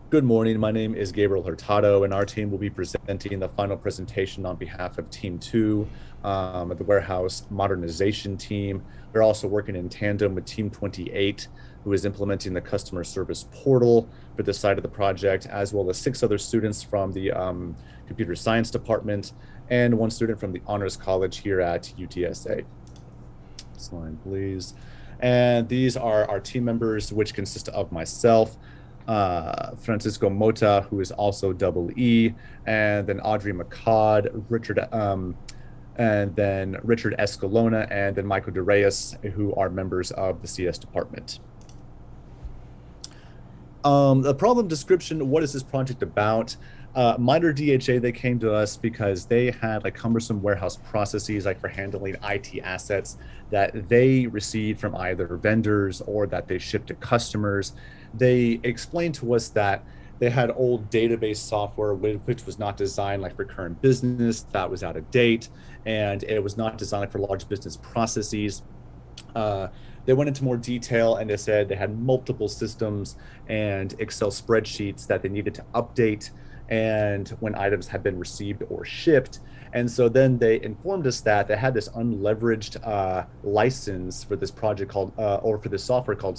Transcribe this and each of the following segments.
Good morning. My name is Gabriel Hurtado, and our team will be presenting the final presentation on behalf of Team 2 of the warehouse modernization team. We're also working in tandem with Team 28, who is implementing the customer service portal for this side of the project, as well as six other students from the computer science department and one student from the Honors College here at UTSA. Slide, please. And these are our team members, which consist of myself, Francisco Mota, who is also double E, and then Audrey McCod, and then Richard Escalona, and then Michael De Reyes, who are members of the CS department. The problem description, what is this project about? MITRE DHA, they came to us because they had like cumbersome warehouse processes, like for handling IT assets that they received from either vendors or that they shipped to customers. They explained to us that they had old database software which was not designed like for current business, that was out of date, and it was not designed for large business processes. Uh, they went into more detail and they said they had multiple systems and Excel spreadsheets that they needed to update and when items had been received or shipped. And so then they informed us that they had this unleveraged license for this project called, or for this software called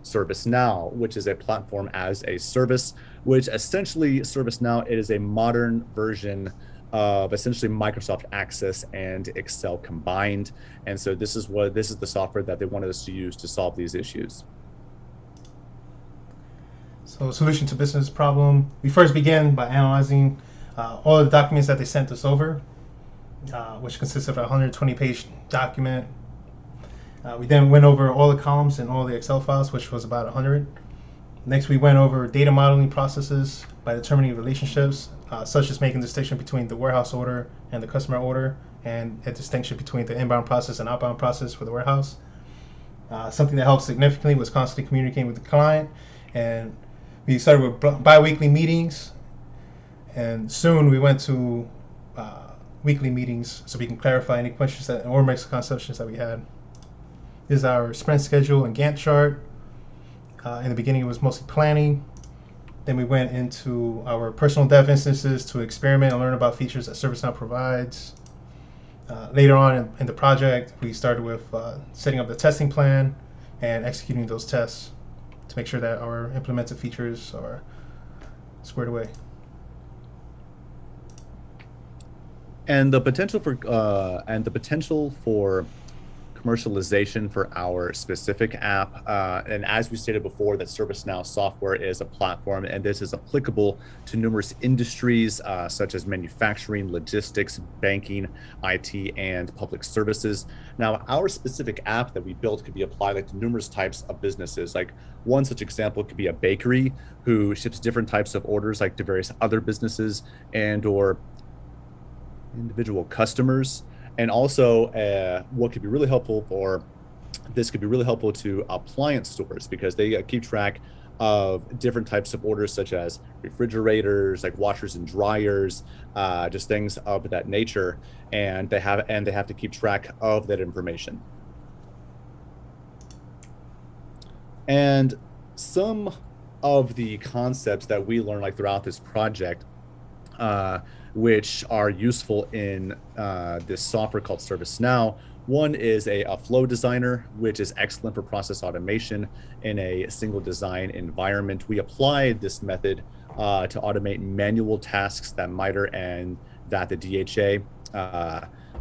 ServiceNow, which is a platform as a service, which essentially ServiceNow, it is a modern version of essentially Microsoft Access and Excel combined. And so this is the software that they wanted us to use to solve these issues. So, solution to business problem. We first began by analyzing all of the documents that they sent us over, which consists of a 120-page document. We then went over all the columns and all the Excel files, which was about 100. Next, we went over data modeling processes by determining relationships, such as making a distinction between the warehouse order and the customer order, and a distinction between the inbound process and outbound process for the warehouse. Something that helped significantly was constantly communicating with the client, and we started with bi-weekly meetings, and soon we went to weekly meetings so we can clarify any questions or misconceptions that we had. This is our sprint schedule and Gantt chart. In the beginning, it was mostly planning. Then we went into our personal dev instances to experiment and learn about features that ServiceNow provides. Later on in the project, we started with setting up the testing plan and executing those tests to make sure that our implemented features are squared away. And the potential for commercialization for our specific app. And as we stated before, that ServiceNow software is a platform, and this is applicable to numerous industries such as manufacturing, logistics, banking, IT, and public services. Now, our specific app that we built could be applied like to numerous types of businesses. Like one such example could be a bakery who ships different types of orders like to various other businesses and or individual customers. And also, what could be really helpful for this could be really helpful to appliance stores because they keep track of different types of orders, such as refrigerators, like washers and dryers, just things of that nature, and they have to keep track of that information. And some of the concepts that we learned like throughout this project which are useful in this software called ServiceNow. One is a flow designer, which is excellent for process automation in a single design environment. We applied this method to automate manual tasks that MITRE and that the DHA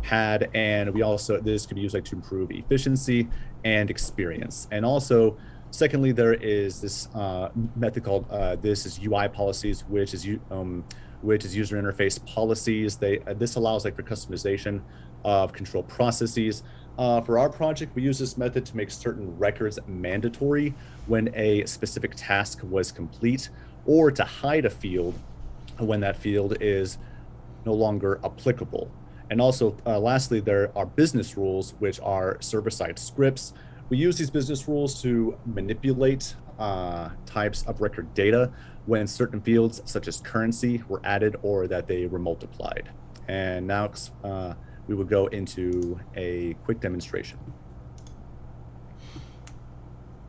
had. And this could be used like to improve efficiency and experience. And also, secondly, there is this method called this is UI policies, which is user interface policies. This allows like for customization of control processes. For our project, we use this method to make certain records mandatory when a specific task was complete, or to hide a field when that field is no longer applicable. And also, lastly, there are business rules, which are server-side scripts. We use these business rules to manipulate types of record data when certain fields, such as currency, were added or that they were multiplied. And now we will go into a quick demonstration.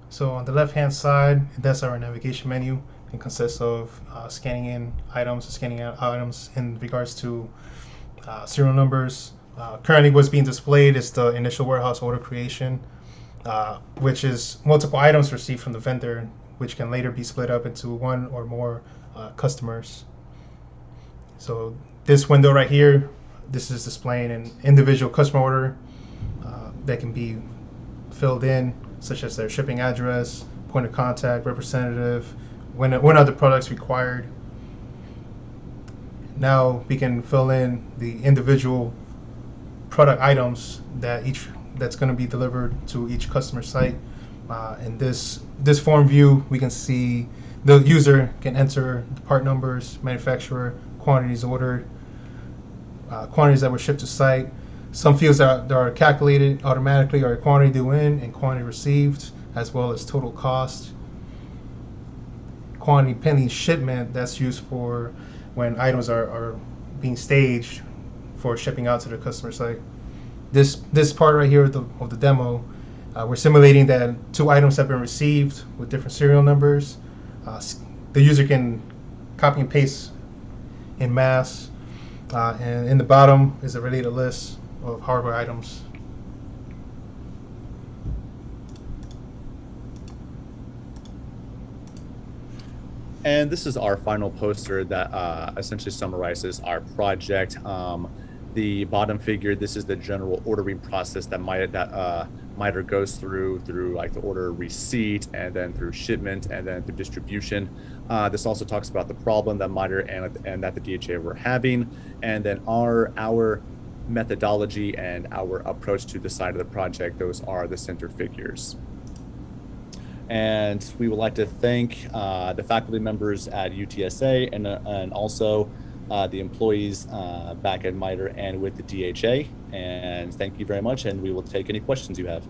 So on the left-hand side, that's our navigation menu. It consists of scanning in items, scanning out items in regards to serial numbers. Currently, what's being displayed is the initial warehouse order creation, which is multiple items received from the vendor, which can later be split up into one or more customers. So this window right here, this is displaying an individual customer order that can be filled in, such as their shipping address, point of contact, representative, when are the products required. Now we can fill in the individual product items that's going to be delivered to each customer site. In this form view, we can see the user can enter the part numbers, manufacturer, quantities ordered, quantities that were shipped to site. Some fields that are calculated automatically are quantity due in and quantity received, as well as total cost. Quantity pending shipment, that's used for when items are being staged for shipping out to the customer site. This part right here of the demo, we're simulating that 2 items have been received with different serial numbers. The user can copy and paste in mass, and in the bottom is a related list of hardware items. And this is our final poster that essentially summarizes our project. The bottom figure, this is the general ordering process that MITRE goes through like the order receipt, and then through shipment, and then through distribution. This also talks about the problem that MITRE and that the DHA were having, and then our methodology and our approach to the side of the project. Those are the center figures. And we would like to thank the faculty members at UTSA and also the employees back at MITRE and with the DHA. And thank you very much. And we will take any questions you have.